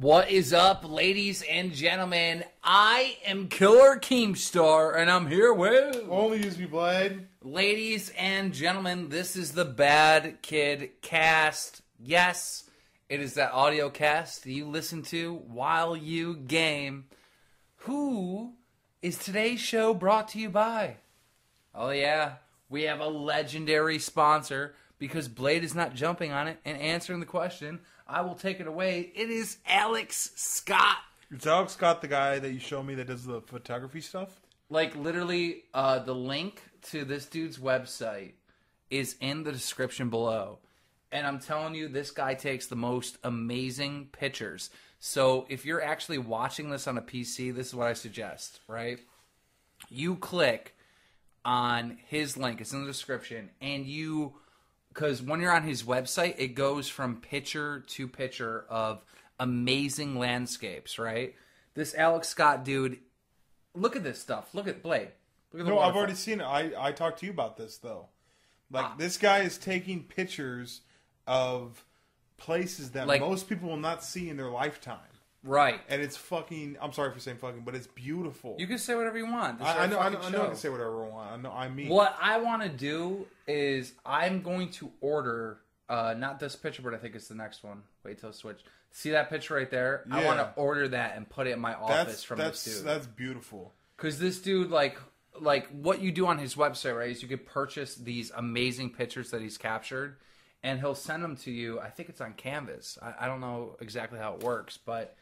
What is up, ladies and gentlemen? I am Killer Keemstar, and I'm here with... Only use me, Blade. Ladies and gentlemen, this is the Bad Kid Cast. Yes, it is that audio cast you listen to while you game. Who is today's show brought to you by? Oh yeah, we have a legendary sponsor, because Blade is not jumping on it and answering the question. I will take it away. It is Alex Scott. Is Alex Scott the guy that you show me that does the photography stuff? Like, literally, the link to this dude's website is in the description below. And I'm telling you, this guy takes the most amazing pictures. So if you're actually watching this on a PC, this is what I suggest, right? You click on his link. It's in the description. And you... Because when you're on his website, it goes from picture to picture of amazing landscapes, right? This Alex Scott dude, look at this stuff. Look at Blade. Look at the waterfall. I've already seen it. I talked to you about this, though. Like, this guy is taking pictures of places that most people will not see in their lifetime. Right. And it's fucking... I'm sorry for saying fucking, but it's beautiful. You can say whatever you want. I know I can say whatever I want. I mean... What I want to do is I'm going to order... not this picture, but I think it's the next one. Wait till I switch. See that picture right there? Yeah. I want to order that and put it in my office this dude. That's beautiful. Because this dude, like what you do on his website, right, is you could purchase these amazing pictures that he's captured, and he'll send them to you. I think it's on Canvas. I don't know exactly how it works, but...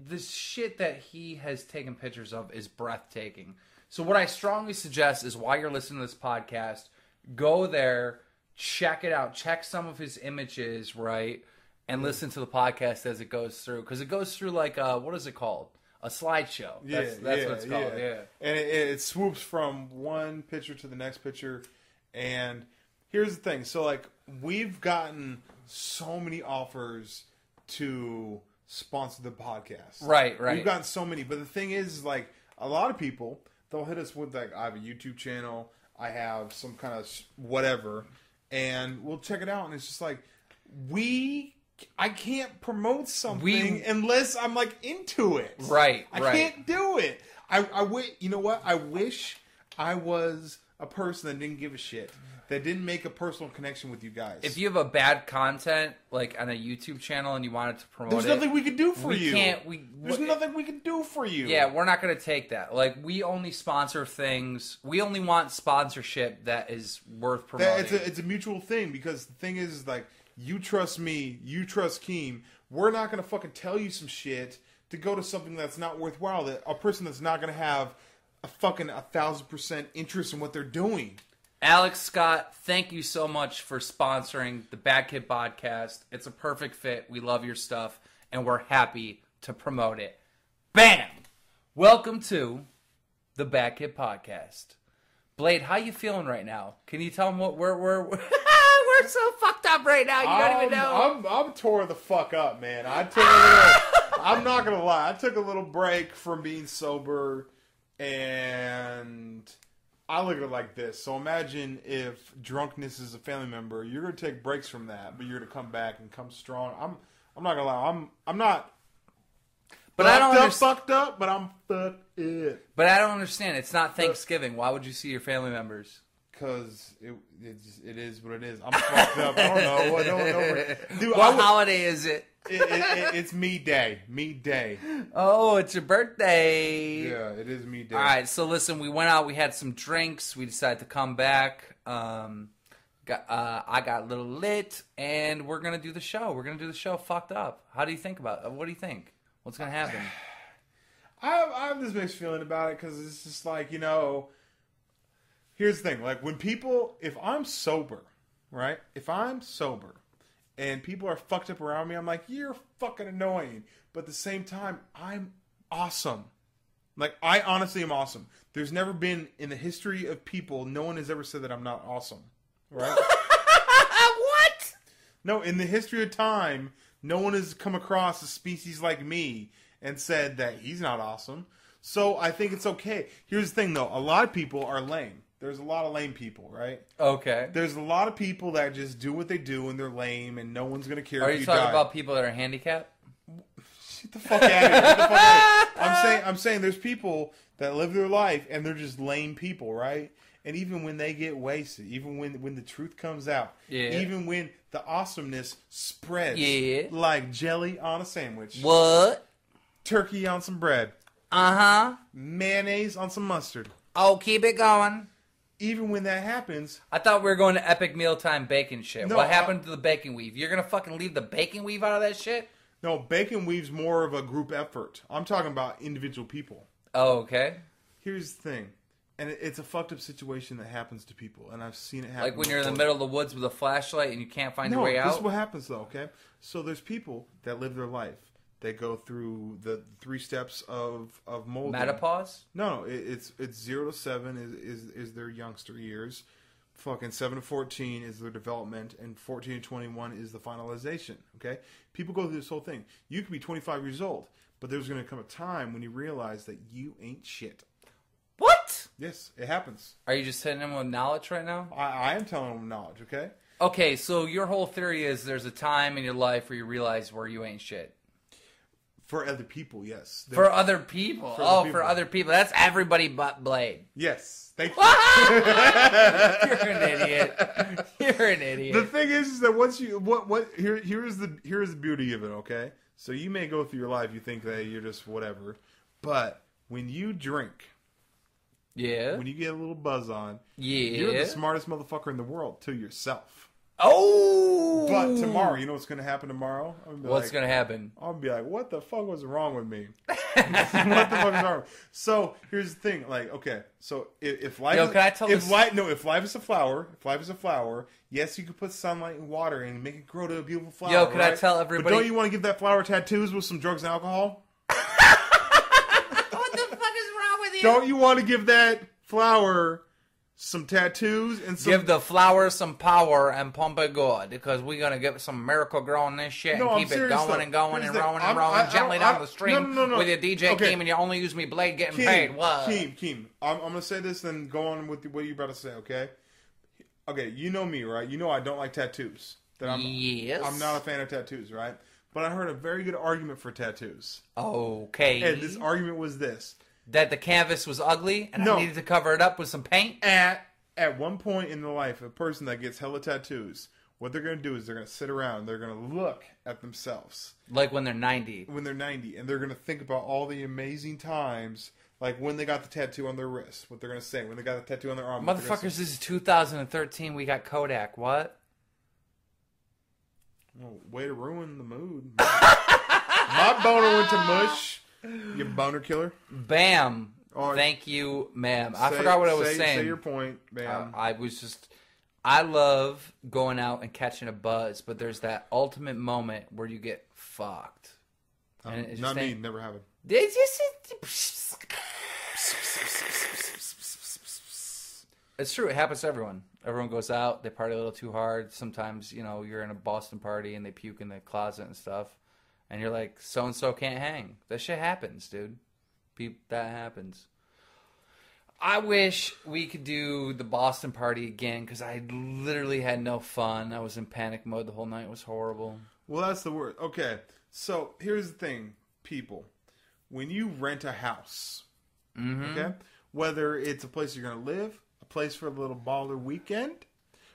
this shit that he has taken pictures of is breathtaking. So what I strongly suggest is, while you're listening to this podcast, go there, check it out, check some of his images, right, and listen to the podcast as it goes through, because it goes through like what is it called? A slideshow. That's what it's called. Yeah, and it swoops from one picture to the next picture. And here's the thing: so like we've gotten so many offers to sponsor the podcast. Right. We've gotten so many, but the thing is, like, a lot of people, they'll hit us with, like, I have a YouTube channel, I have some kind of whatever, and we'll check it out, and it's just like, I can't promote something unless I'm, like, into it. Right. I can't do it. You know what? I wish I was a person that didn't give a shit. That didn't make a personal connection with you guys. If you have a bad content, like on a YouTube channel, and you wanted to promote There's nothing we can do for you. There's nothing we can do for you. Yeah, we're not going to take that. Like, we only sponsor things. We only want sponsorship that is worth promoting. It's a mutual thing, because the thing is, like, you trust me, you trust Keem. We're not going to fucking tell you some shit to go to something that's not worthwhile. That a person that's not going to have a fucking 1,000% interest in what they're doing. Alex Scott, thank you so much for sponsoring the Bad Kid Podcast. It's a perfect fit. We love your stuff, and we're happy to promote it. Bam! Welcome to the Bad Kid Podcast. Blade, how you feeling right now? Can you tell them what we're we're so fucked up right now. You don't even know. I'm tore the fuck up, man. I'm not gonna lie. I took a little break from being sober, and I look at it like this. So imagine if drunkenness is a family member. You're going to take breaks from that, but you're going to come back and come strong. I'm not going to lie. I'm not fucked up, but I'm fucked it. But I don't understand. It's not Thanksgiving. Why would you see your family members? Because it is what it is. I'm fucked up. I don't know. Dude, what holiday is it? It's me day. Me day. Oh, it's your birthday. Yeah, it is me day. All right, so listen, we went out, we had some drinks, we decided to come back. I got a little lit, and we're gonna do the show. We're gonna do the show fucked up. How do you think about it? What do you think? What's gonna happen? I have this mixed feeling about it, because it's just like, you know, here's the thing. Like, if I'm sober, right? If I'm sober, and people are fucked up around me, I'm like, you're fucking annoying. But at the same time, I'm awesome. Like, I honestly am awesome. There's never been, in the history of people, no one has ever said that I'm not awesome. Right? What? No, in the history of time, no one has come across a species like me and said that he's not awesome. So I think it's okay. Here's the thing, though. A lot of people are lame. there's a lot of lame people, right? Okay. There's a lot of people that just do what they do and they're lame and no one's gonna care. Are if you you talking die. about people that are handicapped? Get the fuck out of here! Get the fuck out of here. I'm saying there's people that live their life and they're just lame people, right? And even when they get wasted, even when the truth comes out, even when the awesomeness spreads like jelly on a sandwich, What? turkey on some bread, mayonnaise on some mustard. Oh, keep it going. Even when that happens, I thought we were going to epic mealtime bacon shit. No, what happened to the bacon weave? You're gonna fucking leave the bacon weave out of that shit? no, bacon weave's more of a group effort. I'm talking about individual people. Oh, okay. Here's the thing. And it's a fucked up situation that happens to people, and I've seen it happen. Like when you're in the middle of the woods with a flashlight and you can't find your way out? This is what happens, though, okay? So there's people that live their life. They go through the 3 steps of molding. Menopause? No, it's 0 to 7 is their youngster years. Fucking 7 to 14 is their development, and 14 to 21 is the finalization, okay? People go through this whole thing. You could be 25 years old, but there's going to come a time when you realize that you ain't shit. What? Yes, it happens. Are you just hitting them with knowledge right now? I am telling them knowledge, okay? Okay, so your whole theory is there's a time in your life where you realize where you ain't shit. For other people, yes. For other people. For other people. That's everybody but Blade. Yes. Thank you. You're an idiot. You're an idiot. The thing is that once you here's the beauty of it, okay? So you may go through your life, you think that you're just whatever, but when you drink, when you get a little buzz on, you're the smartest motherfucker in the world to yourself. Oh! But tomorrow, you know what's going to happen tomorrow? What's going to happen? I'll be like, what the fuck was wrong with me? What the fuck is wrong? So here's the thing, like, okay, so if life, if life is a flower, yes, you could put sunlight and water and make it grow to a beautiful flower. Yo, can I tell everybody? But don't you want to give that flower tattoos with some drugs and alcohol? What the fuck is wrong with you? Don't you want to give that flower some tattoos and some... Give the flower some power and pump it good, because we're going to get some miracle growing this shit and keep it going and going and rolling and rolling gently down the stream with your DJ Keem, and you only use me Blade getting paid. What? Keem, I'm going to say this and go on with what you're about to say, okay? Okay, you know me, right? You know I don't like tattoos. Yes. I'm not a fan of tattoos, right? But I heard a very good argument for tattoos. Okay. And this argument was this. That the canvas was ugly and I needed to cover it up with some paint? At one point in the life of a person that gets hella tattoos, what they're going to do is they're going to sit around, they're going to look at themselves. Like when they're 90. When they're 90. And they're going to think about all the amazing times, like when they got the tattoo on their wrist, what they're going to say. When they got the tattoo on their arm. Motherfuckers, this is 2013. We got Kodak. What? Oh, way to ruin the mood. My boner went to mush. You boner killer. Bam. Right. Thank you, ma'am. I forgot what I was saying. Say your point, bam. I love going out and catching a buzz, but there's that ultimate moment where you get fucked. And it not me, never happened. It's true. It happens to everyone. Everyone goes out. They party a little too hard. Sometimes, you're in a Boston party and they puke in the closet and stuff. And you're like, so-and-so can't hang. That shit happens, dude. That happens. I wish we could do the Boston party again, because I literally had no fun. I was in panic mode the whole night. It was horrible. Well, that's the word. Okay, so here's the thing, people. When you rent a house, okay, whether it's a place you're going to live, a place for a little baller weekend,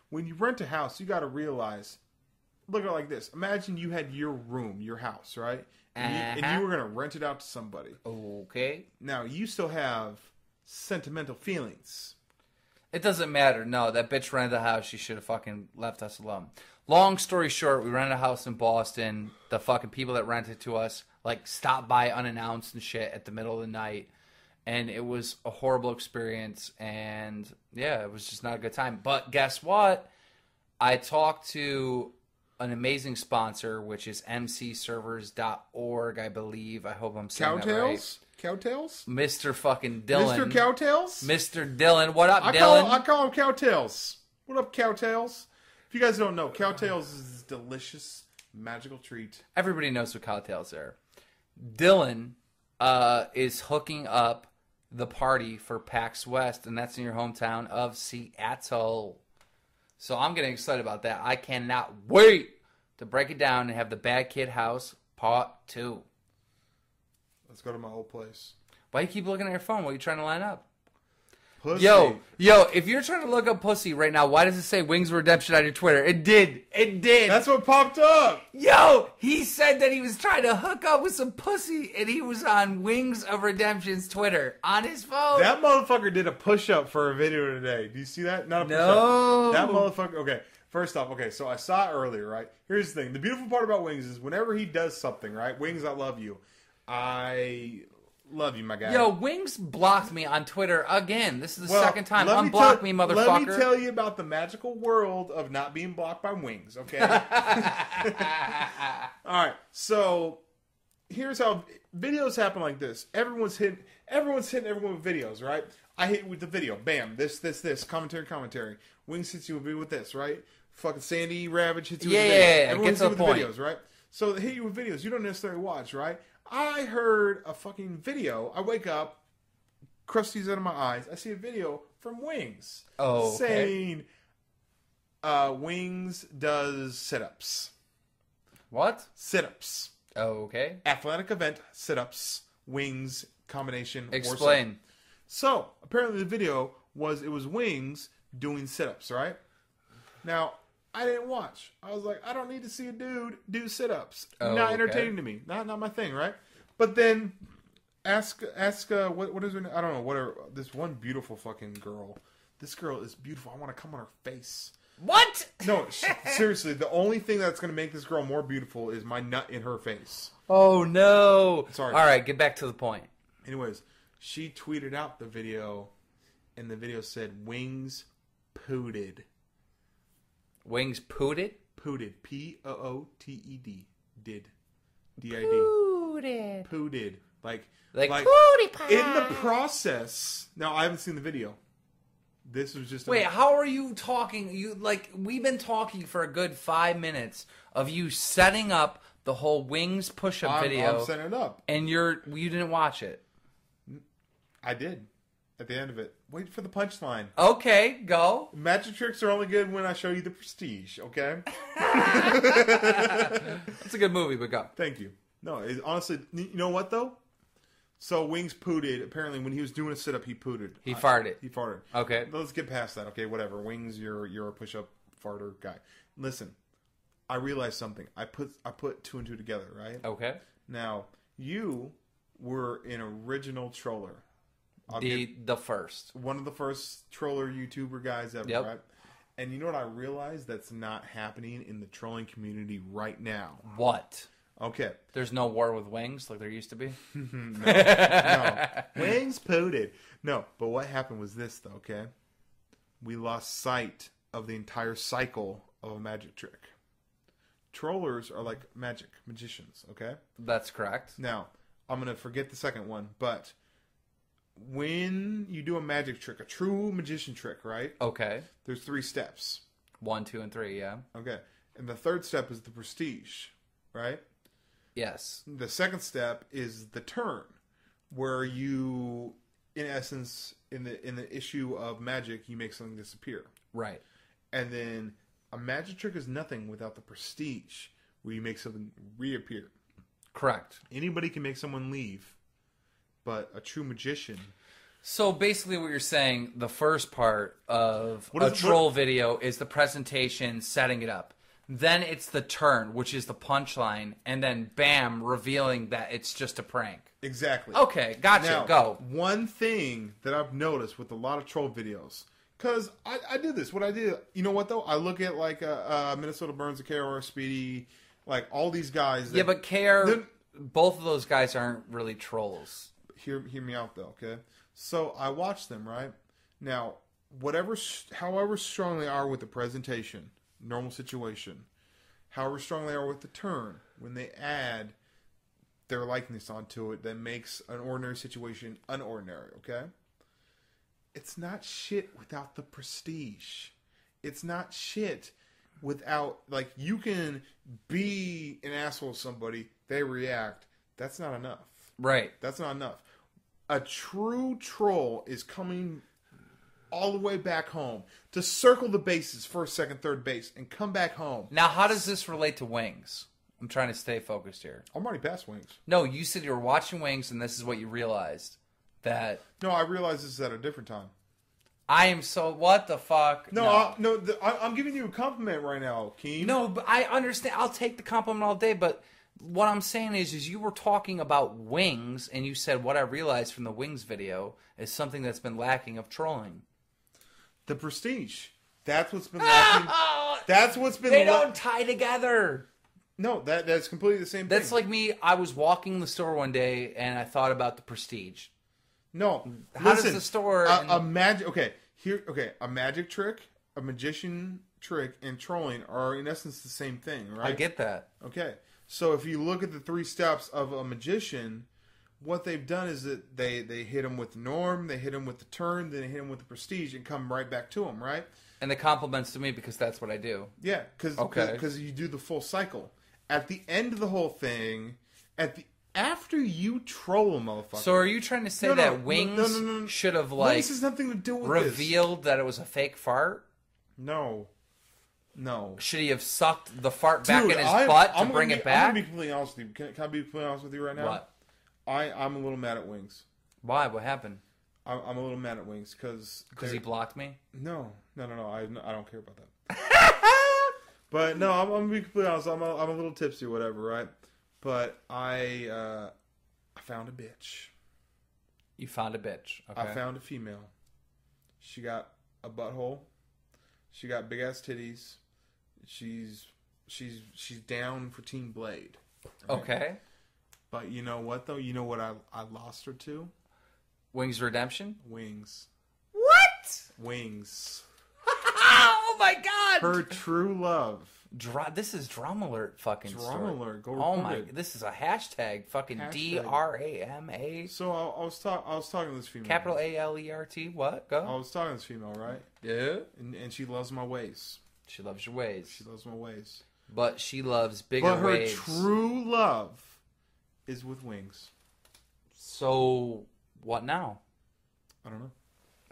when you rent a house, you got to realize... Look at it like this. Imagine you had your room, your house, right? And you were going to rent it out to somebody. Okay. Now, you still have sentimental feelings. It doesn't matter. No, that bitch rented the house. She should have fucking left us alone. Long story short, we rented a house in Boston. The fucking people that rented to us, stopped by unannounced and shit at the middle of the night. And it was a horrible experience. And, yeah, it was just not a good time. But guess what? I talked to... an amazing sponsor, which is mcservers.org, I believe. I hope I'm saying that right. Cowtails? Mr. fucking Dylan. Mr. Cowtails? Mr. Dylan. What up, Dylan? I call him Cowtails. What up, Cowtails? If you guys don't know, Cowtails is this delicious, magical treat. Everybody knows what Cowtails are. Dylan is hooking up the party for PAX West, and that's in your hometown of Seattle. So I'm getting excited about that. I cannot wait to break it down and have the Bad Kid House Part 2. Let's go to my old place. Why you keep looking at your phone while you're trying to line up? Pussy. Yo, if you're trying to look up pussy right now, why does it say Wings of Redemption on your Twitter? It did. That's what popped up. Yo, he said that he was trying to hook up with some pussy, and he was on Wings of Redemption's Twitter on his phone. That motherfucker did a push-up for a video today. Do you see that? Not a push-up. No. That motherfucker... Okay, first off, so I saw it earlier, right? Here's the thing. The beautiful part about Wings is whenever he does something, right? Wings, I love you. I love you, my guy. Yo, Wings blocked me on Twitter again. This is the second time. Unblock me, motherfucker. Let me tell you about the magical world of not being blocked by Wings, okay? All right, so here's how videos happen like this. Everyone's hitting everyone with videos, right? I hit with the video. Bam, this, commentary. Wings hits you with this, right? Fucking Sandy Ravage hits you with the video. Everyone hits you with the videos, right? So they hit you with videos you don't necessarily watch, right? I heard a fucking video. I wake up, crusty's out of my eyes. I see a video from Wings saying Wings does sit-ups. What? Sit-ups. Oh, okay. Athletic event, sit-ups, Wings combination. Explain. So apparently the video was Wings doing sit-ups, right? Now, I didn't watch. I was like, I don't need to see a dude do sit-ups. Not entertaining to me. Not my thing, right? But then ask what is her name? I don't know. Whatever. This one beautiful fucking girl. This girl is beautiful. I want to come on her face. What? No, seriously. The only thing that's going to make this girl more beautiful is my nut in her face. Oh, no. Sorry. All right, get back to the point. Anyways, she tweeted out the video, and the video said, Wings pooted. Wings pooted? Pooted. P-O-O-T-E-D. Did. D-I-D. Pooted. Pooted. Like pootie pie. In the process. Now, I haven't seen the video. This was just... Wait, how are you talking? We've been talking for a good 5 minutes of you setting up the whole Wings push-up video. I'm setting it up. And you didn't watch it. I did. At the end of it. Wait for the punchline. Okay, go. Magic tricks are only good when I show you the prestige, okay? It's a good movie, but go. Thank you. No, honestly, you know what, though? So, Wings pooted. Apparently, when he was doing a sit-up, he pooted. He farted. He farted. Okay. Let's get past that, okay? Whatever. Wings, you're a push-up farter guy. Listen, I realized something. I put two and two together, right? Okay. Now, you were an original troller. The first. One of the first troller YouTuber guys ever, right? And you know what I realized that's not happening in the trolling community right now? What? Okay. There's no war with Wings like there used to be? No. Wings pooted. No, but what happened was this, though, okay? We lost sight of the entire cycle of a magic trick. Trollers are like magicians, okay? That's correct. Now, I'm going to forget the second one, but... when you do a magic trick, a true magician trick, right? Okay. There's 3 steps. 1, 2, and 3, yeah. Okay. And the third step is the prestige, right? Yes. The second step is the turn, where you, in essence, in the issue of magic, you make something disappear. Right. And then a magic trick is nothing without the prestige, where you make something reappear. Correct. Anybody can make someone leave. But a true magician... So basically what you're saying, the first part of troll video is the presentation, setting it up. Then it's the turn, which is the punchline. And then, bam, revealing that it's just a prank. Exactly. Okay, gotcha. Now, go. One thing that I've noticed with a lot of troll videos... because I do this. What I do... you know what, though? I look at, like, Minnesota Burns, KR, Speedy, like, all these guys... yeah, but KR... both of those guys aren't really trolls. Hear me out, though, okay? So, I watch them, right? Now, however strong they are with the presentation, normal situation, however strong they are with the turn, when they add their likeness onto it, that makes an ordinary situation unordinary, okay? It's not shit without the prestige. It's not shit without, like, you can be an asshole to somebody, they react. That's not enough. Right. That's not enough. a true troll is coming all the way back home to circle the bases, first, second, third base, and come back home. Now, how does this relate to Wings? I'm trying to stay focused here. I'm already past Wings. No, you said you were watching Wings, and this is what you realized. That... No, I realized this is at a different time. I am so... What the fuck? No, I'm giving you a compliment right now, Keem. No, but I understand. I'll take the compliment all day, but what I'm saying is you were talking about Wings, and you said what I realized from the Wings video is something that's been lacking of trolling. The prestige. That's what's been lacking. That's what's been... They don't tie together. No, that's completely the same thing. That's like me. I was walking the store one day, and I thought about the prestige. No. How does the store... A magic trick, a magician trick, and trolling are in essence the same thing, right? I get that. Okay. So if you look at the 3 steps of a magician, what they've done is that they hit him with the norm, they hit him with the turn, then they hit him with the prestige, and come right back to him, right? And the compliments to me because that's what I do. Yeah, because you do the full cycle. At the end of the whole thing, after you troll a motherfucker. So are you trying to say that Wings should have Wings has nothing to do with revealed that it was a fake fart? No. Should he have sucked the fart back in his butt to bring it back? I'm going to be completely honest with you. Can I be completely honest with you right now? What? I'm a little mad at Wings. Why? What happened? I'm a little mad at Wings because he blocked me? No. I don't care about that. But no, I'm gonna be completely honest. I'm a little tipsy, or whatever, right? But I found a bitch. You found a bitch. Okay. I found a female. She got a butthole. She got big ass titties. She's down for Team Blade. Right? Okay. But you know what though? You know what I lost her to? Wings Redemption? Wings. What? Wings. Oh my god! Her true love. This is Drum Alert fucking Drum Alert. Go oh my! This is a hashtag. Fucking DRAMA. So I was talking to this female. Capital ALERT. What? Go. I was talking to this female, right? Yeah. And she loves my ways. She loves your ways. She loves my ways. But she loves bigger waves. But her true love is with Wings. So what now? I don't know.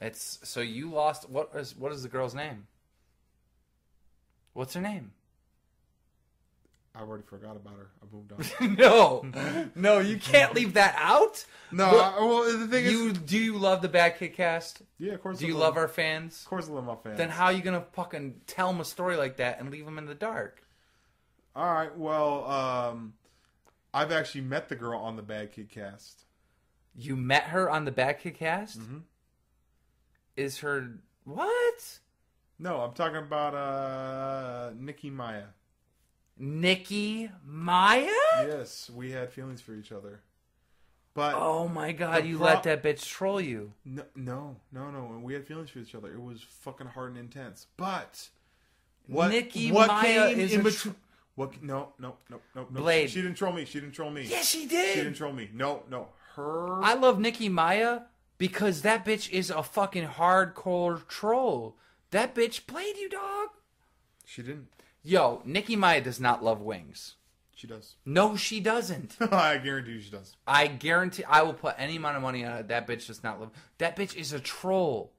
It's so you lost. What is the girl's name? What's her name? I already forgot about her. I moved on. No, you can't leave that out. No, well, the thing is, do you love the BadKidCast? Yeah, of course. Do you love our fans? Of course, I love my fans. Then how are you gonna fucking tell them a story like that and leave them in the dark? All right, well, I've actually met the girl on the BadKidCast. You met her on the BadKidCast? Mm-hmm. Is her what? No, I'm talking about Nikki Maya. Nikki Maya? Yes, we had feelings for each other. But oh my god, you let that bitch troll you. No. We had feelings for each other. It was fucking hard and intense. But Nikki Maya came in between? No. Blade. She didn't troll me. Yes, she did. She didn't troll me. No. Her. I love Nikki Maya because that bitch is a fucking hardcore troll. That bitch played you, dog. She didn't. Yo, Nikki Maya does not love Wings. She does. No, she doesn't. I guarantee you she does. I guarantee I will put any amount of money on it. That bitch does not love. That bitch is a troll.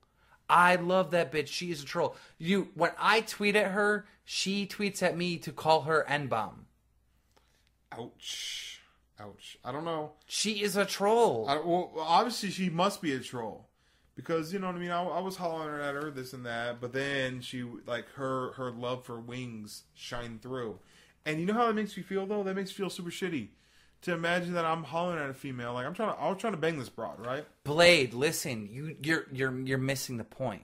I love that bitch. She is a troll. When I tweet at her, she tweets at me to call her N-bomb. Ouch. I don't know. She is a troll. Well, obviously she must be a troll. Because, you know what I mean? I was hollering at her, this and that. But then she, like, her love for Wings shined through. And you know how that makes me feel, though? That makes me feel super shitty. To imagine that I'm hollering at a female. Like, I was trying to bang this broad, right? Blade, listen. You're missing the point.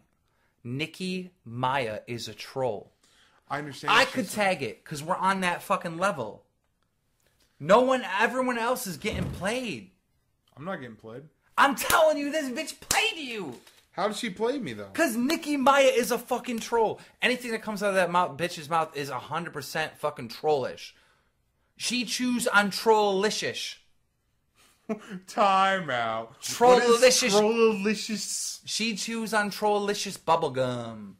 Nikki Maya is a troll. I understand. I could tag it, because we're on that fucking level. Everyone else is getting played. I'm not getting played. I'm telling you, this bitch played you. How did she play me, though? Because Nikki Maya is a fucking troll. Anything that comes out of that bitch's mouth is 100% fucking trollish. She chews on trollicious. Time out. Trollicious. Trollicious. She chews on trollicious bubblegum.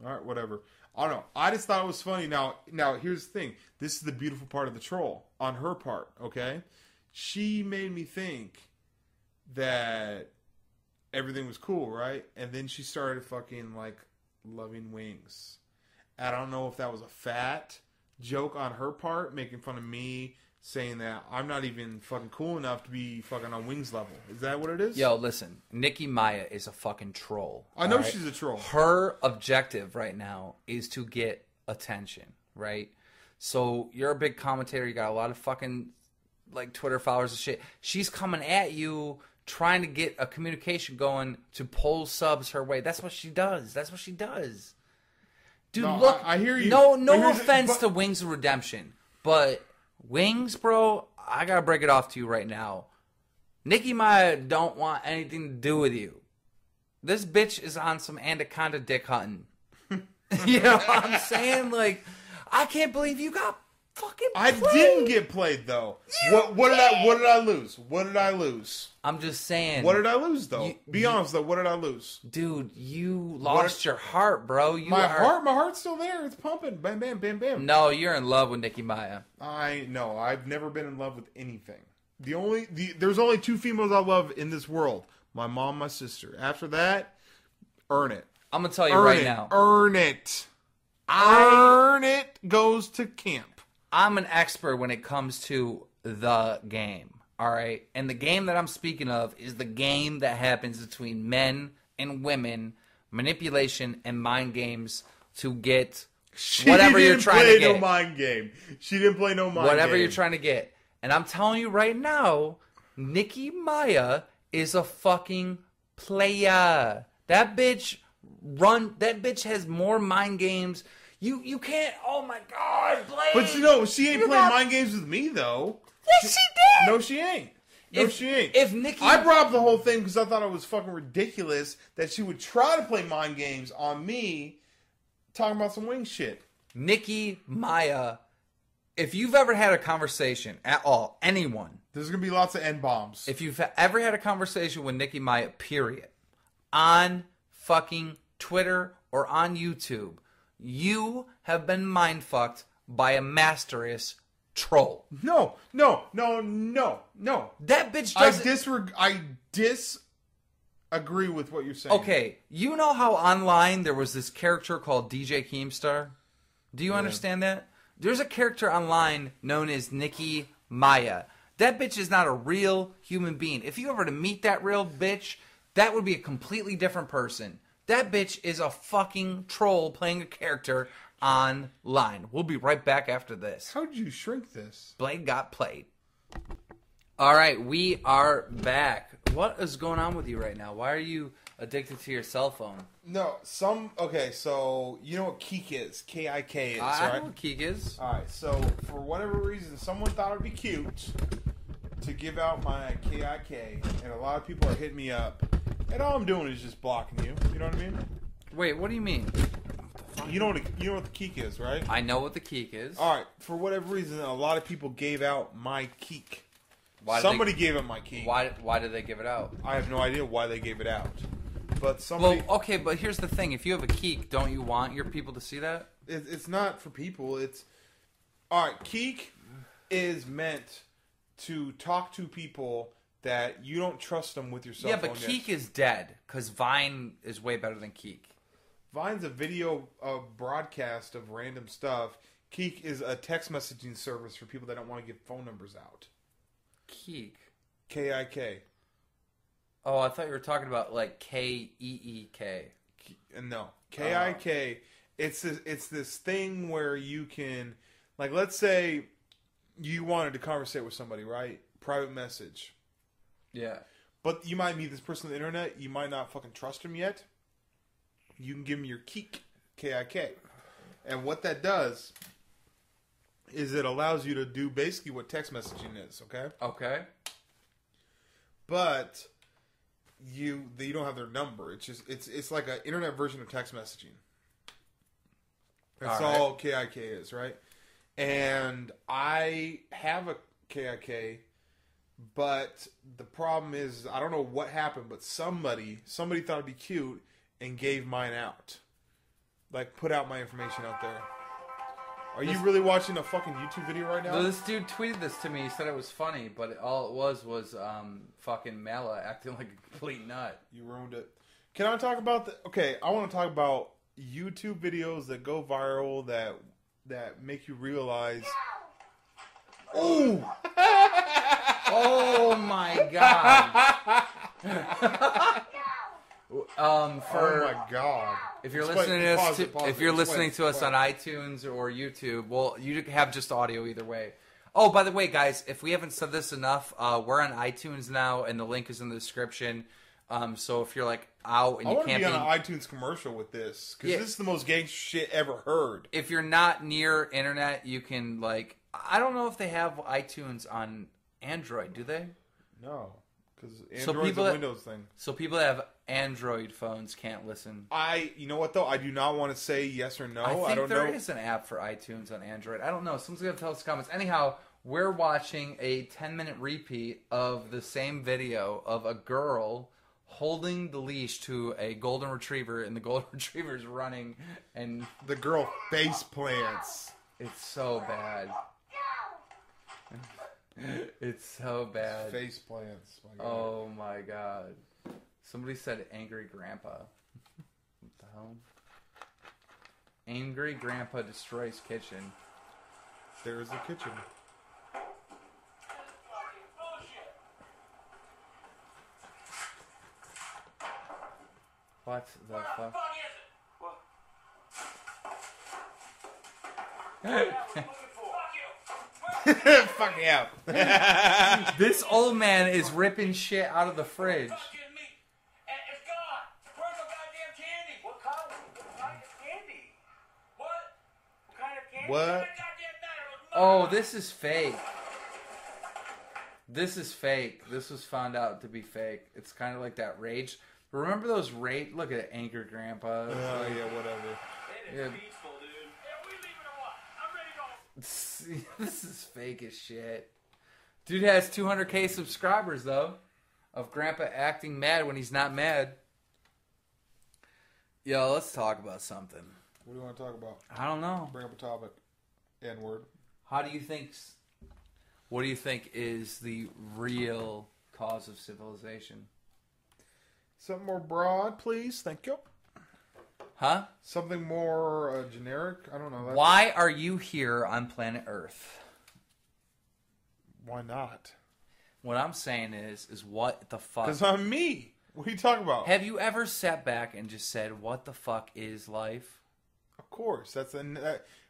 All right, whatever. I don't know. I just thought it was funny. Now, here's the thing. This is the beautiful part of the troll on her part, okay? She made me think that everything was cool, right? And then she started fucking like loving wings. I don't know if that was a fat joke on her part, making fun of me, saying that I'm not even fucking cool enough to be fucking on wings level. Is that what it is? Yo, listen, Nikki Maya is a fucking troll. I know she's a troll. Her objective right now is to get attention, right? So you're a big commentator. You got a lot of fucking like Twitter followers and shit. She's coming at you, trying to get a communication going to pull subs her way. That's what she does. That's what she does. Dude, No, look. I hear you. No offense to Wings of Redemption, but Wings, bro, I gotta break it off to you right now. Nikki Maya don't want anything to do with you. This bitch is on some anaconda dick hunting. You know what I'm saying? Like, I can't believe you got fucking played. I didn't get played though. What did I lose? What did I lose? I'm just saying. What did I lose though? Be honest though. What did I lose? Dude, you lost your heart, bro. My heart's still there. It's pumping. Bam, bam, bam, bam. No, you're in love with Nikki Maya. I've never been in love with anything. There's only two females I love in this world. My mom, my sister. After that, earn it. I'm gonna tell you now. Earn it. Earn it goes to camp. I'm an expert when it comes to the game. All right. And the game that I'm speaking of is the game that happens between men and women, manipulation and mind games to get whatever you're trying to get. She didn't play no mind game. She didn't play no mind game. Whatever you're trying to get. And I'm telling you right now, Nikki Maya is a fucking player. That bitch has more mind games. You can't. Oh my God, Blade! But she ain't playing mind games with me though. Yes, she did. No, she ain't. She ain't. If Nikki, I brought up the whole thing because I thought it was fucking ridiculous that she would try to play mind games on me, talking about some wing shit. Nikki Maya, if you've ever had a conversation at all, anyone, there's gonna be lots of N-bombs. If you've ever had a conversation with Nikki Maya, period, on fucking Twitter or on YouTube, you have been mind fucked by a masterous troll. No. That bitch doesn't... I disagree with what you're saying. Okay, you know how online there was this character called DJ Keemstar? Do you understand that? There's a character online known as Nikki Maya. That bitch is not a real human being. If you ever to meet that real bitch, that would be a completely different person. That bitch is a fucking troll playing a character online. We'll be right back after this. How did you shrink this? Blade got played. All right, we are back. What is going on with you right now? Why are you addicted to your cell phone? No, okay, so you know what Keek is? K-I-K is, right? I know what Keek is. All right, so for whatever reason, someone thought it would be cute to give out my K-I-K, and a lot of people are hitting me up. And all I'm doing is just blocking you. You know what I mean? Wait, what do you mean? You know what the Keek is, right? I know what the Keek is. All right. For whatever reason, a lot of people gave out my Keek. Somebody gave up my Keek. Why did they give it out? I have no idea why they gave it out. But somebody... Well, okay, but here's the thing. If you have a Keek, don't you want your people to see that? It's not for people. It's... All right. Keek is meant to talk to people that you don't trust them with your cell phone. Yeah, but Keek is dead, because Vine is way better than Keek. Vine's a video broadcast of random stuff. Keek is a text messaging service for people that don't want to give phone numbers out. Keek. K-I-K. Oh, I thought you were talking about, like, K-E-E-K. No. K-I-K. It's this thing where you can... Like, let's say you wanted to conversate with somebody, right? Private message. Yeah. But you might meet this person on the internet. You might not fucking trust him yet. You can give him your Keek, K-I-K. And what that does is it allows you to do basically what text messaging is, okay? Okay. But you don't have their number. It's like an internet version of text messaging. That's all K-I-K is, right? And I have a K-I-K, but the problem is, I don't know what happened, but somebody thought it'd be cute and gave mine out. Like, put out my information out there. Are you really watching a fucking YouTube video right now? This dude tweeted this to me. He said it was funny, but all it was fucking Mala acting like a complete nut. You ruined it. Can I talk about the... Okay, I want to talk about YouTube videos that go viral that make you realize... Oh! Oh my god. Oh my god! If you're listening to us on iTunes or YouTube, well, you have just audio either way. Oh, by the way, guys, if we haven't said this enough, we're on iTunes now, and the link is in the description. So if you're like out and you can't be on an iTunes commercial with this because this is the most gangster shit ever heard. If you're not near internet, you can like. I don't know if they have iTunes on Android. Do they? No. Because Android's a Windows thing. So people that have Android phones can't listen. You know what though? I do not want to say yes or no. I don't there know. is an app for iTunes on Android. I don't know. Someone's gonna tell us in the comments. Anyhow, we're watching a 10-minute repeat of the same video of a girl holding the leash to a golden retriever, and the golden retriever's running, and the girl face plants. It's so bad. It's so bad. Face plants. Oh my god. Somebody said angry grandpa. What the hell? Angry grandpa destroys kitchen. There's the kitchen. What the fuck? Fuck yeah. This old man is ripping shit out of the fridge. It's gone. Where's the goddamn candy? What kind of candy? What kind of candy? What? Oh, this is fake. This is fake. This was found out to be fake. It's kind of like that rage. Remember those rage? Look at it, Angry Grandpa. Oh, yeah, whatever. It is peaceful, dude. Yeah, we leaving or what? I'm ready to go. This is fake as shit. Dude has 200K subscribers, though, of Grandpa acting mad when he's not mad. Yo, let's talk about something. What do you want to talk about? I don't know. Bring up a topic. N-word. What do you think is the real cause of civilization? Something more broad, please. Thank you. Huh? Something more generic? I don't know. Why are you here on planet Earth? Why not? What I'm saying is what the fuck? Because I'm me. What are you talking about? Have you ever sat back and just said, what the fuck is life? Of course.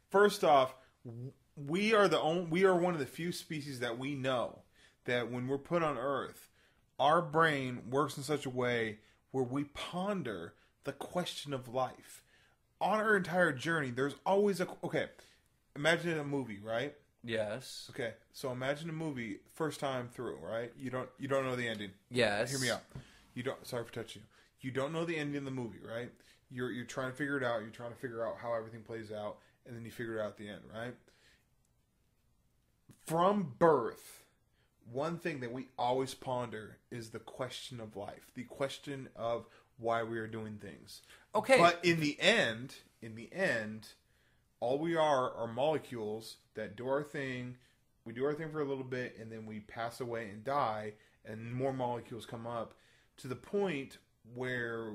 First off, we are one of the few species that we know that when we're put on Earth, our brain works in such a way where we ponder the question of life. On our entire journey, there's always imagine a movie, right? Yes. Okay, so imagine a movie first time through, right? You don't know the ending. Yes. Hear me out. Sorry for touching you. You don't know the ending of the movie, right? You're trying to figure it out. You're trying to figure out how everything plays out, and then you figure it out at the end, right? From birth, one thing that we always ponder is the question of life, the question of why we are doing things. Okay. But in the end, all we are molecules that do our thing. We do our thing for a little bit, and then we pass away and die, and more molecules come up to the point where,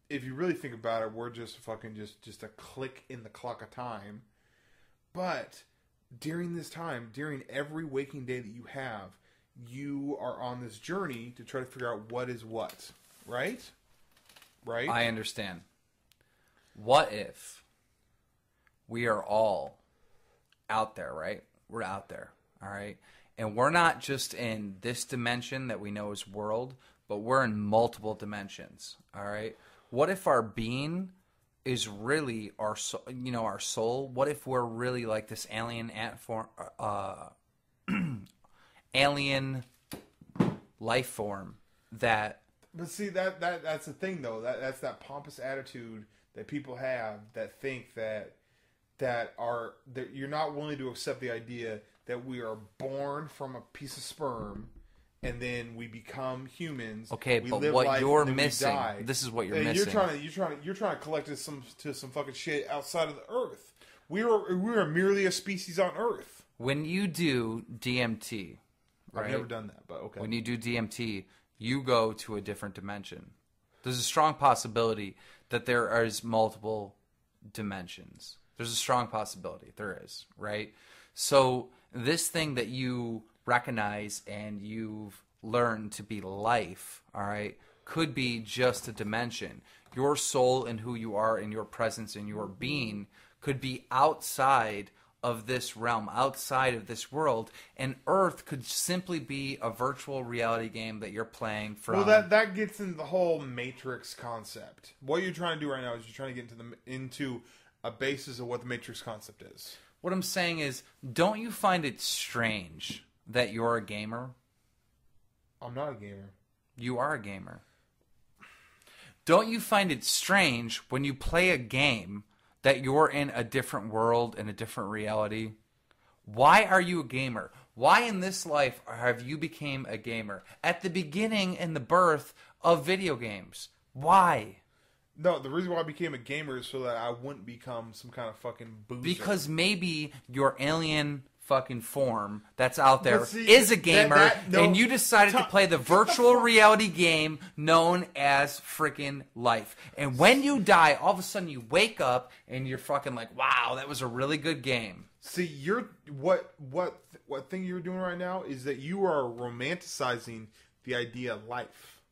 if you really think about it, we're just fucking just a click in the clock of time. But during this time, during every waking day that you are on this journey to try to figure out what is what. Right? Right? I understand. What if we are all out there, right? We're out there, all right? And we're not just in this dimension that we know as world, but we're in multiple dimensions, all right? What if our being is really our soul? What if we're really like this alien alien life form that? But see, that's the thing though. That's that pompous attitude that people have that think that you're not willing to accept the idea that we are born from a piece of sperm and then we become humans. Okay, we but live what life, you're and then missing. we die. This is what you're And missing. You're trying to collect us to some fucking shit outside of the Earth. We were merely a species on Earth. When you do DMT, right? I've never done that, but okay. When you do DMT, you go to a different dimension. There's a strong possibility that there is multiple dimensions. There's a strong possibility. There is, right? So this thing that you recognize and you've learned to be life, all right, could be just a dimension. Your soul and who you are and your presence and your being could be outside of this realm, outside of this world, and Earth could simply be a virtual reality game that you're playing from. Well, that gets into the whole Matrix concept. What you're trying to do right now is you're trying to get into a basis of what the Matrix concept is. What I'm saying is, don't you find it strange that you're a gamer? I'm not a gamer. You are a gamer. Don't you find it strange when you play a game that you're in a different world, in a different reality? Why are you a gamer? Why in this life have you become a gamer? At the beginning and the birth of video games. Why? No, the reason why I became a gamer is so that I wouldn't become some kind of fucking boozer. Because maybe your alien fucking form that's out there See, is a gamer, no, and you decided to play the virtual reality game known as freaking life. And when you die, all of a sudden you wake up and you're fucking like, wow, that was a really good game. See, you're what thing you're doing right now is that you are romanticizing the idea of life.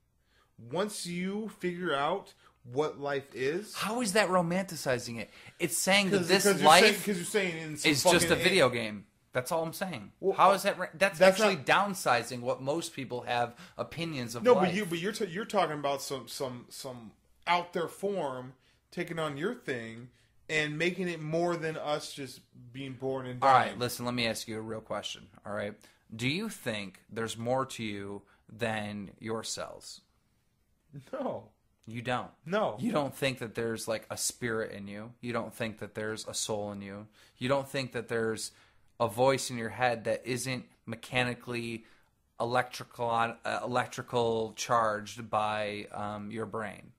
Once you figure out what life is, How is that romanticizing it? It's saying that because this life you're saying is just a video game. That's all I'm saying. Well, How is that? That's actually not downsizing what most people have opinions of. No, life. but you're talking about some out there form taking on your thing and making it more than us just being born and dying. All right, listen. Let me ask you a real question. All right, do you think there's more to you than your cells? No. You don't. No. You don't think that there's like a spirit in you. You don't think that there's a soul in you. You don't think that there's a voice in your head that isn't mechanically electrical charged by your brain.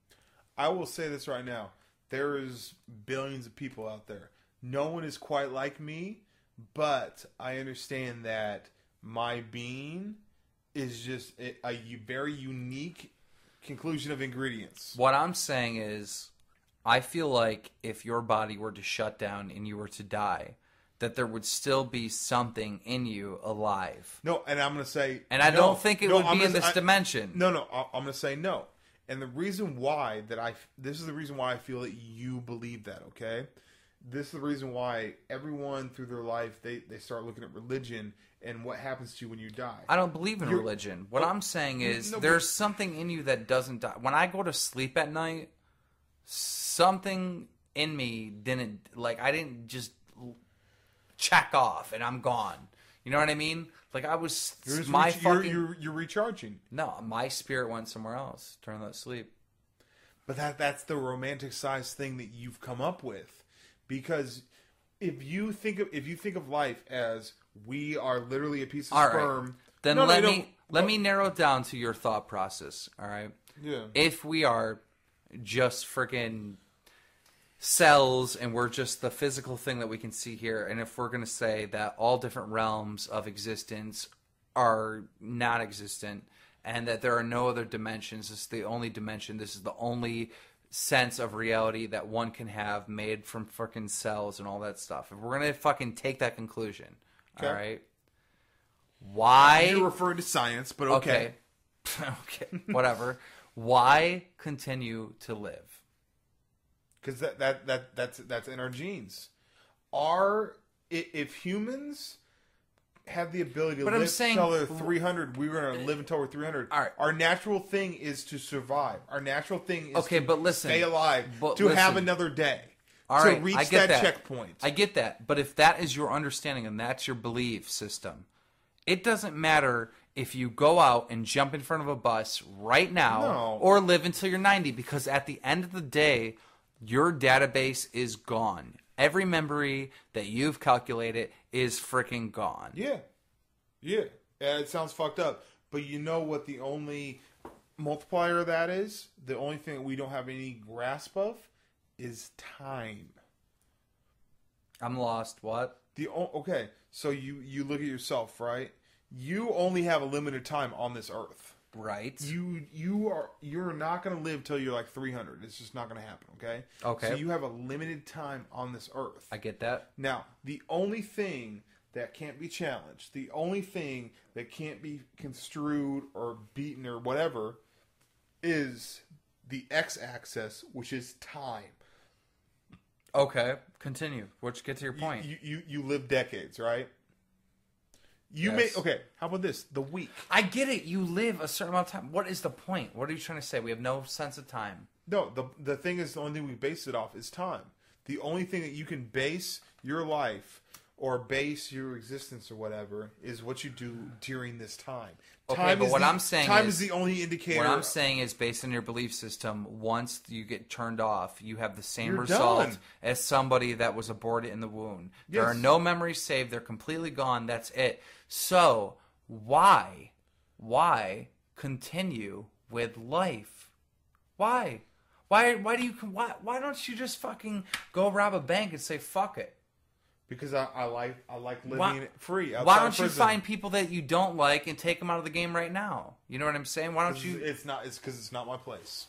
I will say this right now. There is billions of people out there. No one is quite like me, but I understand that my being is just a very unique conclusion of ingredients. What I'm saying is, I feel like if your body were to shut down and you were to die, that there would still be something in you alive. No, and I'm going to say... And I don't think it would be in this dimension. No, I'm going to say no. And the reason why this is the reason why I feel that you believe that, okay? This is the reason why everyone through their life, they start looking at religion and what happens to you when you die. I don't believe in religion. What I'm saying is there's something in you that doesn't die. When I go to sleep at night, something in me didn't, like, I didn't just check off and I'm gone. You know what I mean? Like I was you're recharging. No, my spirit went somewhere else during that sleep. But that's the romanticized thing that you've come up with. Because if you think of life as we are literally a piece of sperm, right. Then let me narrow it down to your thought process, all right? Yeah. If we are just freaking cells and we're just the physical thing that we can see here, and if we're going to say that all different realms of existence are not existent and that there are no other dimensions, this is the only dimension, this is the only sense of reality that one can have made from freaking cells and all that stuff. If we're going to fucking take that conclusion, okay. All right? Why? You're referring to science, but okay. Okay, whatever. Why continue to live? Because that's in our genes. If humans have the ability to live until they're 300, we're going to live until we're 300. All right. Our natural thing is to survive. Our natural thing is to stay alive, have another day, to reach that checkpoint. I get that. But if that is your understanding and that's your belief system, it doesn't matter if you go out and jump in front of a bus right now or live until you're 90, because at the end of the day, your database is gone. Every memory that you've calculated is freaking gone. Yeah. It sounds fucked up. But you know what the only multiplier of that is? The only thing that we don't have any grasp of is time. I'm lost. What? Okay, so you look at yourself, right? You only have a limited time on this earth. Right. You're not going to live till you're like 300. It's just not going to happen, okay? Okay. So you have a limited time on this earth. I get that. Now, the only thing that can't be challenged, the only thing that can't be construed or beaten or whatever is the x-axis, which is time. Okay, continue. Which get to your point. You live decades, right? Yes. Okay, how about this? The week. I get it. You live a certain amount of time. What is the point? What are you trying to say? We have no sense of time. No, the thing is, the only thing we base it off is time. The only thing that you can base your life or base your existence or whatever is what you do during this time. Okay, but what I'm saying time is the only indicator. What I'm saying is, based on your belief system, once you get turned off, you have the same You're result done. as somebody that was aborted in the womb. There are Yes. no memories saved. They're completely gone. That's it. So why continue with life? Why don't you just fucking go rob a bank and say fuck it? Because I like living Why- free. Why don't outside you prison. find people that you don't like and take them out of the game right now? You know what I'm saying? Why don't you? It's because it's not my place.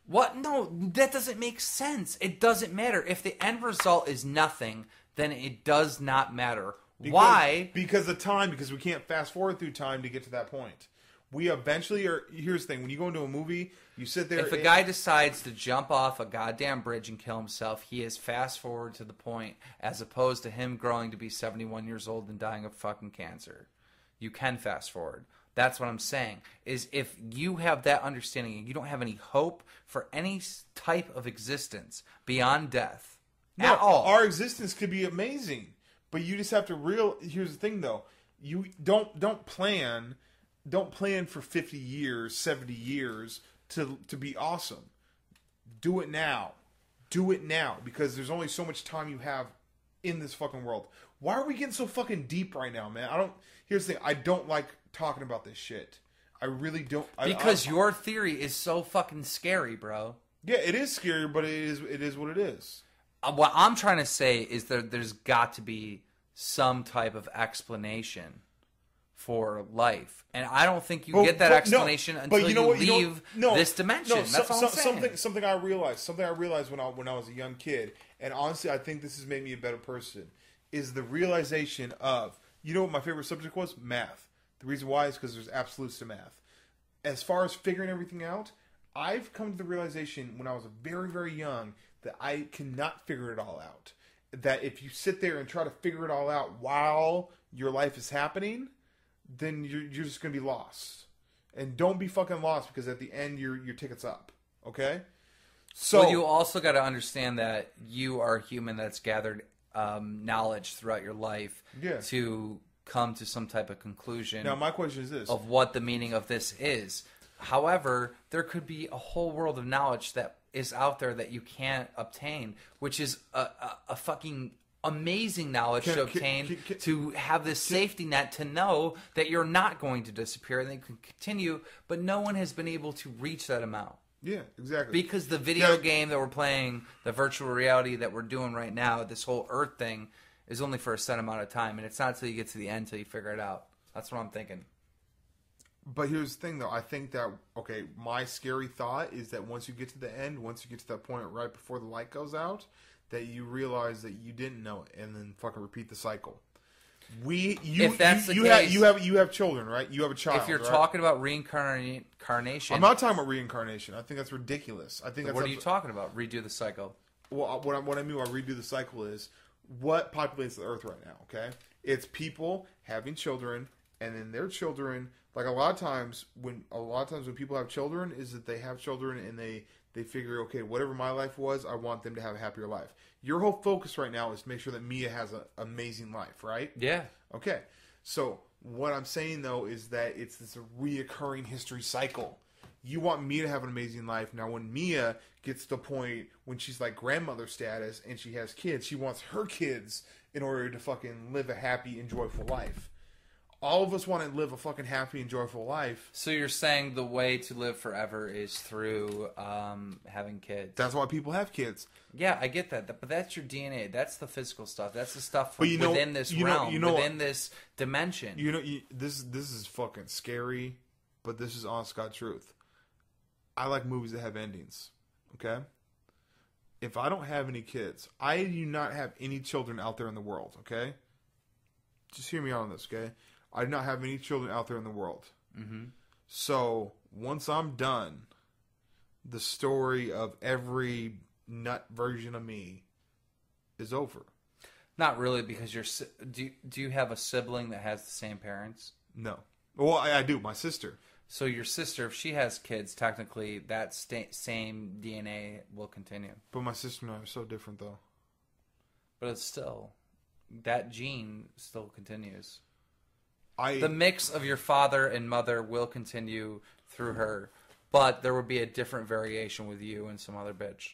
What? No, that doesn't make sense. It doesn't matter. If the end result is nothing, then it does not matter. Why? Because of time. Because we can't fast forward through time to get to that point. We eventually are. Here's the thing: when you go into a movie, you sit there. If a guy decides to jump off a goddamn bridge and kill himself, he is fast forward to the point, as opposed to him growing to be 71 years old and dying of fucking cancer. You can fast forward. That's what I'm saying. Is if you have that understanding and you don't have any hope for any type of existence beyond death at all. Our existence could be amazing, but you just have to Here's the thing, though: you don't plan for 50 years, 70 years to be awesome. Do it now. Do it now, because there's only so much time you have in this fucking world. Why are we getting so fucking deep right now, man? Here's the thing: I don't like talking about this shit. I really don't. Because your theory is so fucking scary, bro. Yeah, it is scary, but it is what it is. What I'm trying to say is that there's got to be some type of explanation for life, and I don't think you get that explanation until you leave this dimension. That's all I'm saying. Something I realized when I was a young kid, and honestly, I think this has made me a better person, is the realization of, you know what my favorite subject was? Math. The reason why is because there's absolutes to math. As far as figuring everything out, I've come to the realization when I was very, very young that I cannot figure it all out. That if you sit there and try to figure it all out while your life is happening, then you're just going to be lost. And don't be fucking lost, because at the end your ticket's up. Okay? So well, you also got to understand that you are a human that's gathered knowledge throughout your life to come to some type of conclusion. Now, my question is this: of what the meaning of this is. However, there could be a whole world of knowledge that is out there that you can't obtain, which is a fucking amazing knowledge to obtain, to have this safety net to know that you're not going to disappear and they can continue, but no one has been able to reach that amount. Yeah, exactly. Because the video game that we're playing, the virtual reality that we're doing right now, this whole Earth thing, is only for a set amount of time, and it's not until you get to the end until you figure it out. That's what I'm thinking. But here's the thing, though. I think that, okay, my scary thought is that once you get to the end, once you get to that point right before the light goes out, that you realize that you didn't know it, and then fucking repeat the cycle. You have children, right? You have a child. If you're right? talking about reincarnation, I'm not talking about reincarnation. I think that's ridiculous. I think that's what are you talking about? Redo the cycle. Well, what I mean by redo the cycle is what populates the Earth right now. Okay, it's people having children, and then their children. Like a lot of times when people have children, is that they have children and they figure, okay, whatever my life was, I want them to have a happier life. Your whole focus right now is to make sure that Mia has an amazing life, right? Yeah. Okay. So what I'm saying, though, is that it's this reoccurring history cycle. You want Mia to have an amazing life. Now, when Mia gets to the point when she's like grandmother status and she has kids, she wants her kids in order to fucking live a happy and joyful life. All of us want to live a fucking happy and joyful life. So you're saying the way to live forever is through having kids? That's why people have kids. Yeah, I get that. But that's your DNA. That's the physical stuff. That's the stuff But within this realm, within this dimension. This is fucking scary, but this is honest God truth. I like movies that have endings. Okay? If I don't have any kids, I do not have any children out there in the world, okay? Just hear me out on this, okay? I do not have any children out there in the world. Mm-hmm. So, once I'm done, the story of every nut version of me is over. Not really, because do you have a sibling that has the same parents? No. Well, I do. My sister. So your sister, if she has kids, technically that same DNA will continue. But my sister and I are so different, though. But it's still, that gene still continues. The mix of your father and mother will continue through her, but there would be a different variation with you and some other bitch.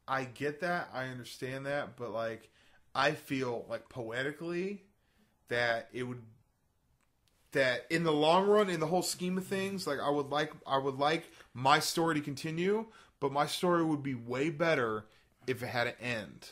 I get that. I understand that. But, like, I feel, like, poetically that it would... That in the long run, in the whole scheme of things, like I would like my story to continue, but my story would be way better if it had an end.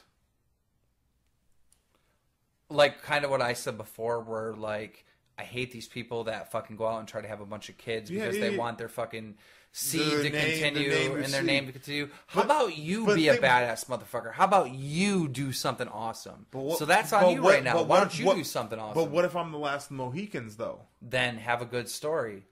Like kind of what I said before, where like I hate these people that fucking go out and try to have a bunch of kids because they want their fucking seed to continue and their name to continue. How about you be a badass motherfucker? How about you do something awesome? So that's on you right now. Why don't you do something awesome? But what if I'm the last of the Mohicans, though? Then have a good story.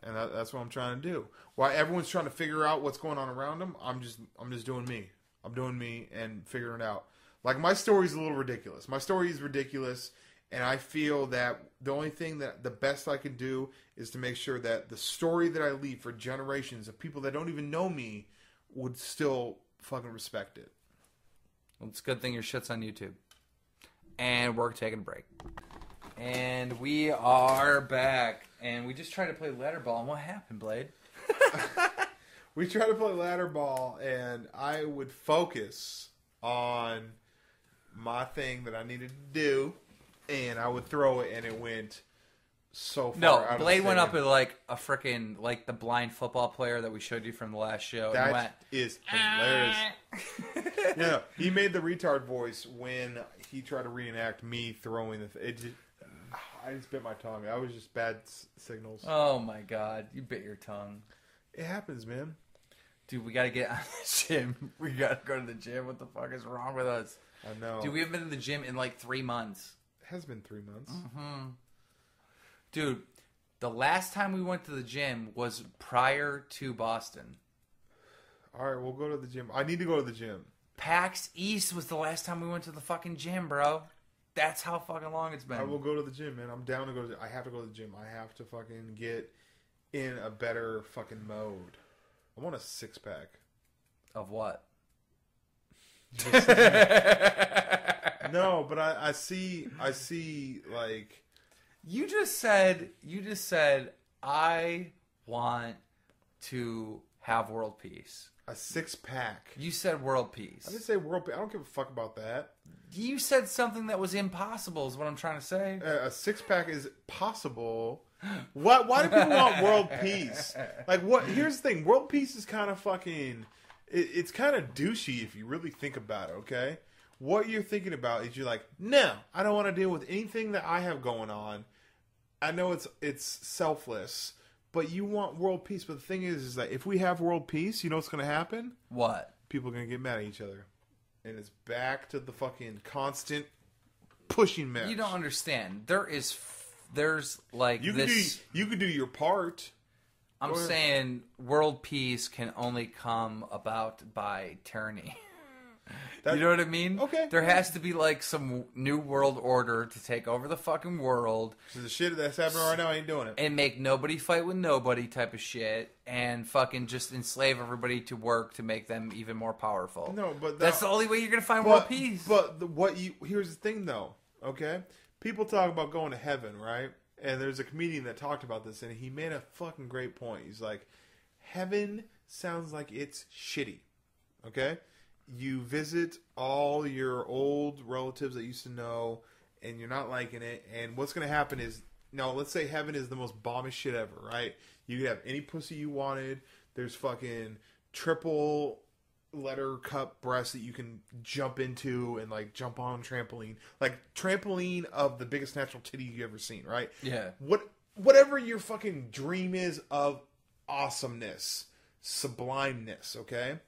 And that's what I'm trying to do. While everyone's trying to figure out what's going on around them, I'm just doing me. I'm doing me and figuring it out. Like, my story's a little ridiculous. My story is ridiculous, and I feel that the only thing that the best I can do is to make sure that the story that I leave for generations of people that don't even know me would still fucking respect it. Well, it's a good thing your shit's on YouTube. And we're taking a break. And we are back. And we just tried to play ladder ball. And what happened, Blade? We tried to play ladder ball, and I would focus on my thing that I needed to do, and I would throw it, and it went so far out. Blade went up with like a freaking, like the blind football player that we showed you from the last show. That is hilarious. Yeah, he made the retard voice when he tried to reenact me throwing the. I just bit my tongue. I was just bad signals. Oh my god, you bit your tongue. It happens, man. Dude, we gotta get out of the gym. We gotta go to the gym. What the fuck is wrong with us? I know. Dude, we haven't been to the gym in like 3 months. It has been 3 months. Mm-hmm. Dude, the last time we went to the gym was prior to Boston. All right, we'll go to the gym. I need to go to the gym. PAX East was the last time we went to the fucking gym, bro. That's how fucking long it's been. I will go to the gym, man. I'm down to go to the gym. I have to go to the gym. I have to fucking get in a better fucking mode. I want a 6-pack. Of what? No, but I see like you just said I want to have world peace. A 6-pack. You said world peace. I didn't say world peace. I don't give a fuck about that. You said something that was impossible is what I'm trying to say. A 6-pack is possible. What? Why do people want world peace? Like, what? Here's the thing. World peace is kind of fucking... It's kind of douchey if you really think about it, okay? What you're thinking about is you're like, no, I don't want to deal with anything that I have going on. I know it's selfless, but you want world peace. But the thing is that if we have world peace, you know what's going to happen? What? People are going to get mad at each other. And it's back to the fucking constant pushing match. You don't understand. There's like you this... You could do your part. I'm saying world peace can only come about by tyranny. You know what I mean? Okay. There has to be like some new world order to take over the fucking world. So the shit that's happening right now, I ain't doing it. And make nobody fight with nobody type of shit. And fucking just enslave everybody to work to make them even more powerful. No, but... That's the only way you're going to find world peace. But here's the thing though, okay? People talk about going to heaven, right? And there's a comedian that talked about this, and he made a fucking great point. He's like, heaven sounds like it's shitty, okay? You visit all your old relatives that you used to know, and you're not liking it, and what's going to happen is, let's say heaven is the most bombest shit ever, right? You could have any pussy you wanted. There's fucking triple letter cup breasts that you can jump into and like jump on trampoline, like trampoline of the biggest natural titty you've ever seen, right? Yeah. Whatever your fucking dream is of awesomeness, sublimeness, okay?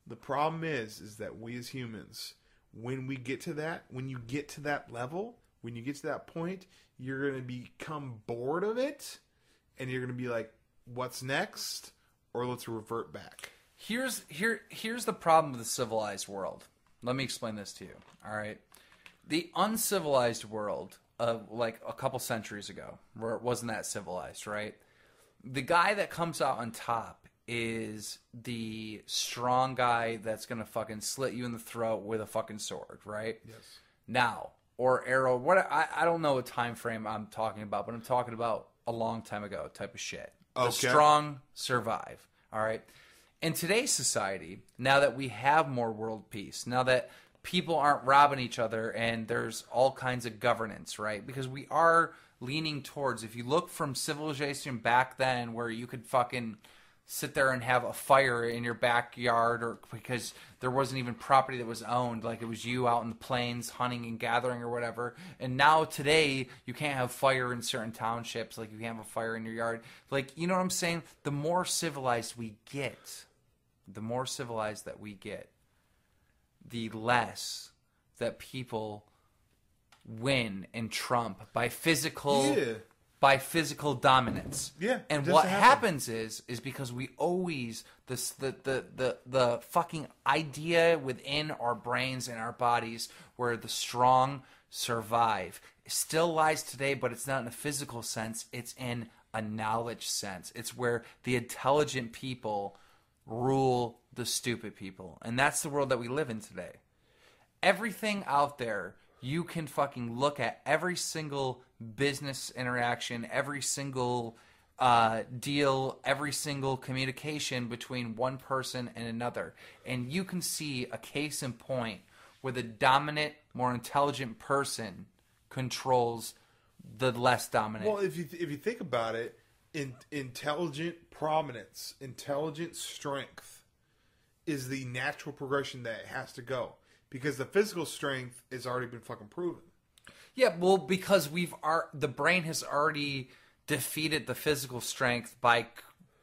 The problem is that we as humans, when you get to that level, when you get to that point, you're going to become bored of it, and you're going to be like, what's next? Or let's revert back. Here's the problem with the civilized world. Let me explain this to you. All right, the uncivilized world of like a couple centuries ago, where it wasn't that civilized, right? The guy that comes out on top is the strong guy that's gonna fucking slit you in the throat with a fucking sword, right? Yes. Now, or arrow. I don't know what time frame I'm talking about, but I'm talking about a long time ago type of shit. Okay. The strong survive. All right. In today's society, now that we have more world peace, now that people aren't robbing each other and there's all kinds of governance, right? Because we are leaning towards, if you look from civilization back then where you could fucking sit there and have a fire in your backyard, or because there wasn't even property that was owned, like it was you out in the plains hunting and gathering or whatever. And now today you can't have fire in certain townships, like you can't have a fire in your yard. Like, you know what I'm saying? The more civilized we get, the less that people win and trump by physical dominance. Yeah. And what happens is because we always the fucking idea within our brains and our bodies where the strong survive still lies today, but it's not in a physical sense, it's in a knowledge sense. It's where the intelligent people rule the stupid people. And that's the world that we live in today. Everything out there, you can fucking look at every single business interaction, every single deal, every single communication between one person and another. And you can see a case in point where the dominant, more intelligent person controls the less dominant. Well, if you think about it, intelligent prominence, intelligent strength is the natural progression that it has to go. Because the physical strength has already been fucking proven. Yeah, well, because the brain has already defeated the physical strength by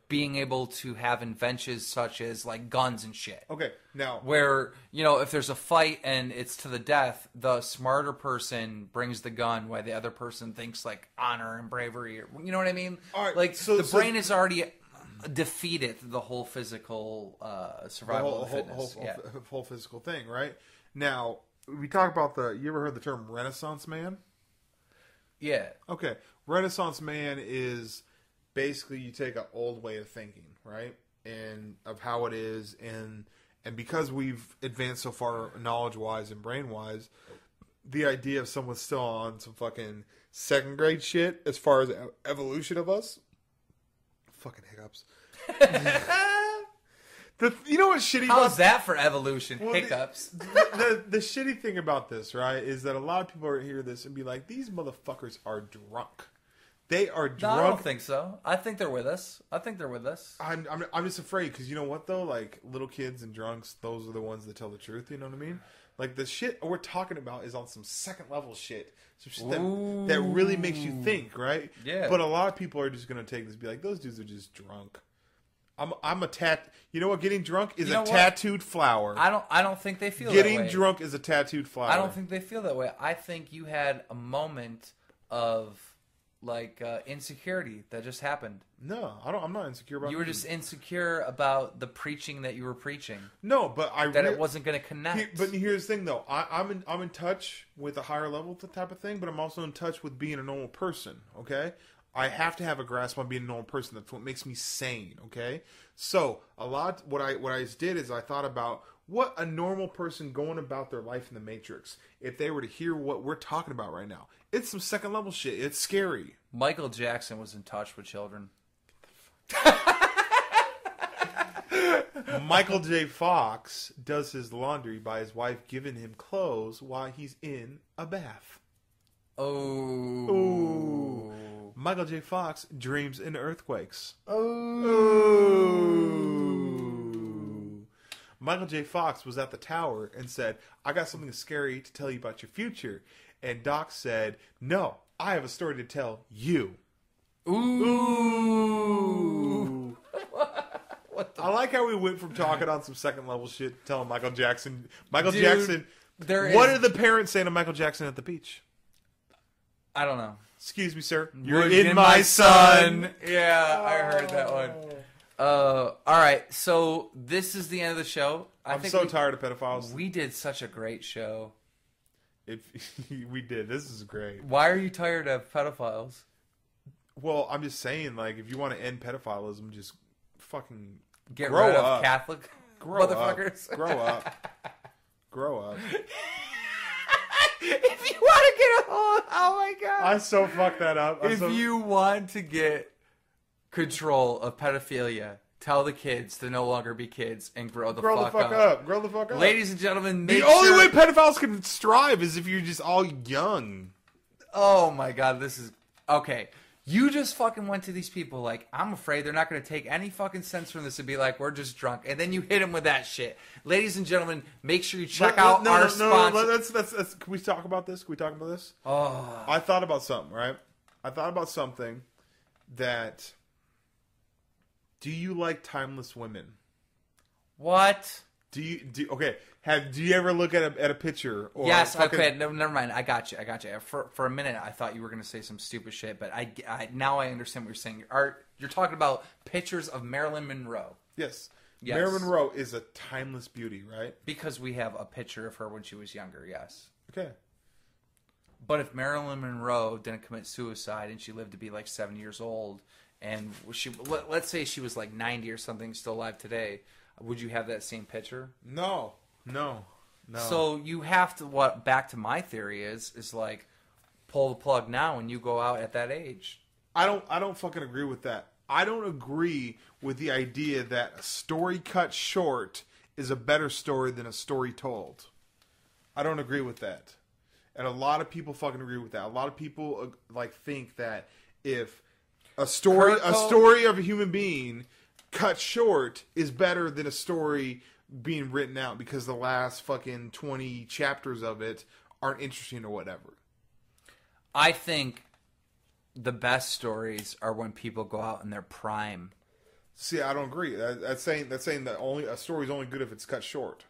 being able to have inventions such as like guns and shit. Okay, now where, you know, if there's a fight and it's to the death, the smarter person brings the gun while the other person thinks like honor and bravery, or, you know what I mean? All right, like the brain has already defeated the whole physical survival, whole physical thing, right? Now we talk about you ever heard the term Renaissance man? Yeah. Okay, Renaissance man is basically you take an old way of thinking, right, and of how it is, and because we've advanced so far knowledge wise and brain wise, the idea of someone still on some fucking second grade shit as far as evolution of us, fucking hiccups. You know what's shitty? How's that for evolution? Well, hiccups. The shitty thing about this, right, is that a lot of people are hear this and be like, these motherfuckers are drunk. They are drunk. No, I don't think so. I think they're with us. I'm just afraid because you know what though, like little kids and drunks, those are the ones that tell the truth. You know what I mean? Like the shit we're talking about is on some second level shit, some shit that really makes you think, right? Yeah. But a lot of people are just gonna take this and be like, those dudes are just drunk. I'm a You know what? Getting drunk is a tattooed flower. I don't think they feel Getting that way. drunk is a tattooed flower. I don't think they feel that way. I think you had a moment of like insecurity that just happened. No, I'm not insecure about. You were just insecure about the preaching that you were preaching. No, but it wasn't going to connect. But here's the thing, though. I'm in touch with a higher level type of thing, but I'm also in touch with being a normal person. Okay, I have to have a grasp on being a normal person. That's what makes me sane. Okay, so what I did is I thought about what a normal person going about their life in the Matrix, if they were to hear what we're talking about right now. It's some second level shit. It's scary. Michael Jackson was in touch with children. Michael J. Fox does his laundry by his wife giving him clothes while he's in a bath. Oh. Ooh. Michael J. Fox dreams in earthquakes. Oh. Michael J. Fox was at the tower and said, I got something scary to tell you about your future. And Doc said, no, I have a story to tell you. Ooh. What the I like how we went from talking on some second level shit to telling Michael Jackson. Michael Dude, Jackson. What did the parents say to Michael Jackson at the beach? I don't know. Excuse me, sir. You're in my son. Yeah, I heard that one. All right, so this is the end of the show. I'm so tired of pedophiles. We did such a great show. We did. This is great. Why are you tired of pedophiles? Well, I'm just saying, like, if you want to end pedophilism, just fucking Get grow rid up. of Catholic motherfuckers. Up. Grow up. Grow up. If you want to get a hold, oh my god! I so fucked that up. If you want to get control of pedophilia, tell the kids to no longer be kids and grow the fuck up. Grow the fuck up. Ladies and gentlemen, the only way pedophiles can strive is if you're just all young. Oh my god, this is okay. You just fucking went to these people like, I'm afraid they're not going to take any fucking sense from this and be like, we're just drunk. And then you hit them with that shit. Ladies and gentlemen, make sure you check out our sponsor. Let's, can we talk about this? Can we talk about this? Oh. I thought about something, right? I thought about something that... Do you like timeless women? What? Do you ever look at a picture? Or yes. fucking... Okay. No, never mind. I got you. For a minute, I thought you were going to say some stupid shit, but now I understand what you're saying. You're talking about pictures of Marilyn Monroe. Yes. Marilyn Monroe is a timeless beauty, right? Because we have a picture of her when she was younger. Yes. Okay. But if Marilyn Monroe didn't commit suicide and she lived to be like 70 years old, and let's say she was like 90 or something, still alive today, would you have that same picture? No. So you have to, back to my theory is like, pull the plug now and you go out at that age. I don't fucking agree with that. I don't agree with the idea that a story cut short is a better story than a story told. I don't agree with that. And a lot of people fucking agree with that. A lot of people like think that if a story of a human being cut short is better than a story being written out because the last fucking 20 chapters of it aren't interesting or whatever. I think the best stories are when people go out in their prime. See, I don't agree. That's saying that a story is only good if it's cut short.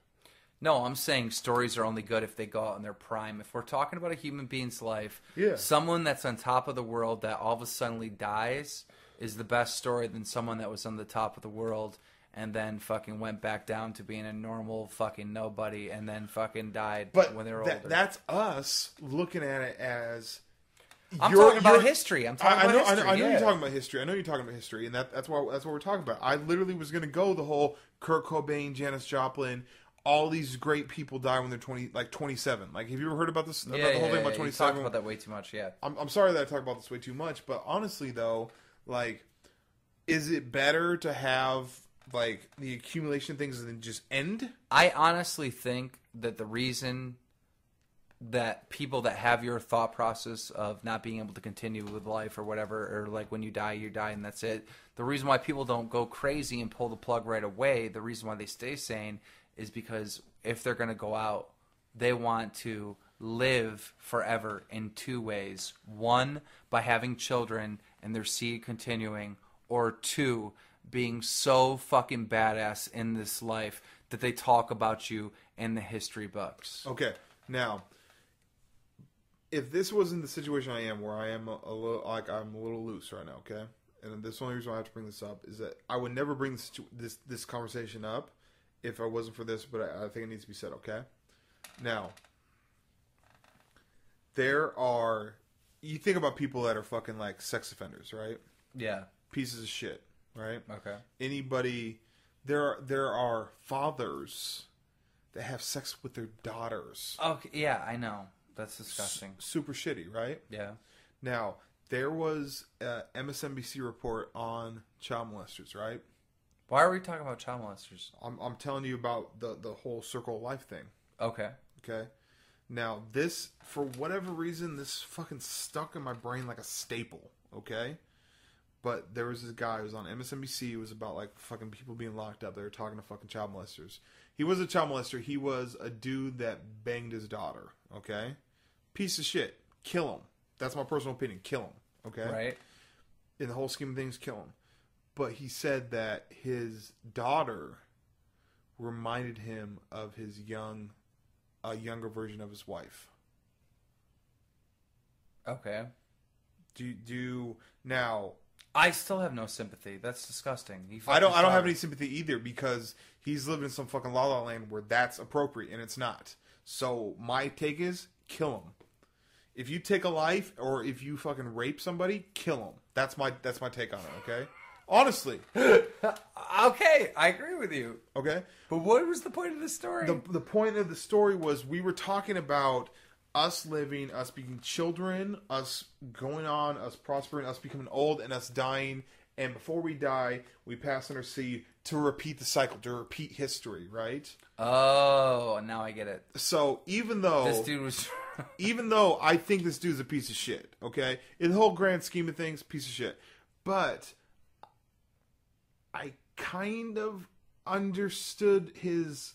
No, I'm saying stories are only good if they go out in their prime. If we're talking about a human being's life, yeah, someone that's on top of the world that all of a sudden dies is the best story than someone that was on the top of the world and then fucking went back down to being a normal fucking nobody and then fucking died when they were older. That's us looking at it as... I'm talking about history. I know you're talking about history. I know you're talking about history, and that's what we're talking about. I literally was going to go the whole Kurt Cobain, Janis Joplin, all these great people die when they're 27. Like, have you ever heard about this? About the whole thing about 27? You talked about that way too much, yeah. I'm sorry that I talk about this way too much, but honestly, though, like, is it better to have, like, the accumulation of things than just end? I honestly think that the reason that people that have your thought process of not being able to continue with life or whatever, or like when you die and that's it, the reason why people don't go crazy and pull the plug right away, the reason why they stay sane is because if they're going to go out, they want to live forever in two ways. One, by having children and their seed continuing, or two, being so fucking badass in this life that they talk about you in the history books. Okay, now... If this wasn't the situation I am, where I am a little loose right now, okay, and this only reason why I have to bring this up is that I would never bring this conversation up if I wasn't for this, but I think it needs to be said, okay. Now, you think about people that are fucking like sex offenders, right? Yeah, pieces of shit, right? Okay. Anybody, there are fathers that have sex with their daughters. Okay, yeah, I know. That's disgusting. Super shitty, right? Yeah. Now, there was a MSNBC report on child molesters, right? Why are we talking about child molesters? I'm telling you about the whole circle of life thing. Okay. Okay. Now, this, for whatever reason, this fucking stuck in my brain like a staple, okay? But there was this guy who was on MSNBC. It was about, like, fucking people being locked up. They were talking to fucking child molesters. He was a child molester. He was a dude that banged his daughter, okay? Piece of shit. Kill him. That's my personal opinion. Kill him, okay? Right. In the whole scheme of things, kill him. But he said that his daughter reminded him of his a younger version of his wife. Okay. Now, I still have no sympathy. That's disgusting. I don't have any sympathy either, because he's living in some fucking la la land where that's appropriate and it's not. So my take is kill him. If you take a life or if you fucking rape somebody, kill him. That's my take on it, okay? Honestly. Okay, I agree with you. Okay? But what was the point of the story? The point of the story was we were talking about us living, us being children, us going on, us prospering, us becoming old, and us dying. And before we die, we pass on our seed to repeat the cycle, to repeat history, right? Oh, now I get it. So even though This dude was... even though I think this dude's a piece of shit, okay? In the whole grand scheme of things, piece of shit. But I kind of understood his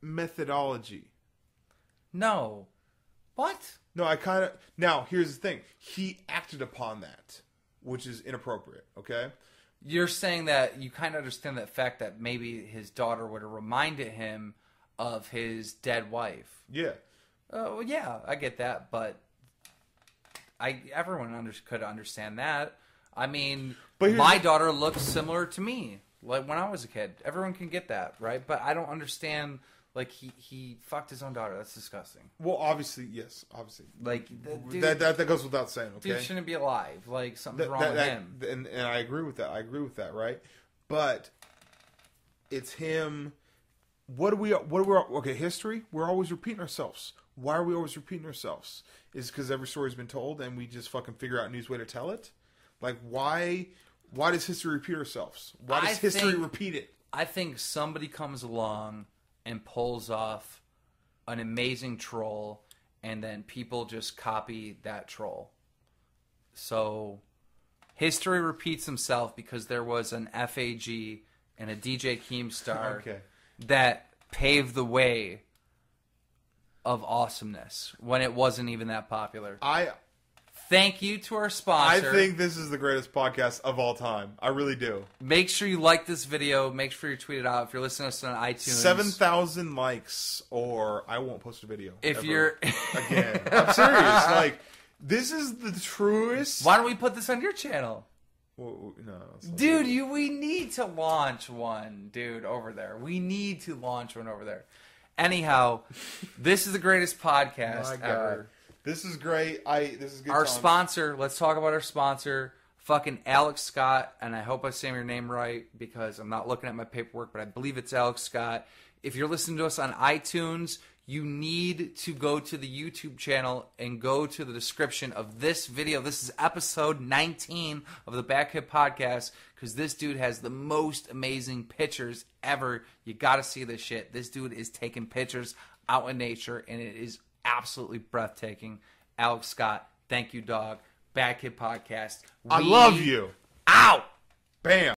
methodology. No. What? No, I kind of... Now, here's the thing. He acted upon that, which is inappropriate, okay? You're saying that you kind of understand the fact that maybe his daughter would have reminded him of his dead wife. Yeah. Oh, yeah, I get that, but everyone could understand that. I mean, But my daughter looks similar to me, like when I was a kid. Everyone can get that, right? But I don't understand, like, he fucked his own daughter. That's disgusting. Well, obviously, yes, obviously. Like, dude, That goes without saying, okay? dude shouldn't be alive. Like, something's wrong with him. And I agree with that, right? But it's him... Okay, history, we're always repeating ourselves. Why are we always repeating ourselves? Is it because every story's been told and we just fucking figure out a new way to tell it? Like, why does history repeat ourselves? Why does history repeat it? I think somebody comes along and pulls off an amazing troll, and then people just copy that troll. So, history repeats himself because there was an FAG and a DJ Keemstar that paved the way of awesomeness when it wasn't even that popular. Thank you to our sponsor. I think this is the greatest podcast of all time. I really do. Make sure you like this video. Make sure you tweet it out. If you're listening to us on iTunes, 7,000 likes, or I won't post a video. If ever you're again, I'm serious. Like, this is the truest. Why don't we put this on your channel? Well, no, dude, we need to launch one, dude, over there. We need to launch one over there. Anyhow, this is the greatest podcast ever. This is great. This is good. Our sponsor. Let's talk about our sponsor, fucking Alex Scott, and I hope I say your name right because I'm not looking at my paperwork, but I believe it's Alex Scott. If you're listening to us on iTunes, you need to go to the YouTube channel and go to the description of this video. This is episode 19 of the BadKid Podcast because this dude has the most amazing pictures ever. You got to see this shit. This dude is taking pictures out in nature, and it is absolutely breathtaking. Alex Scott, thank you, dog. BadKid Podcast. I love you. Ow! Bam.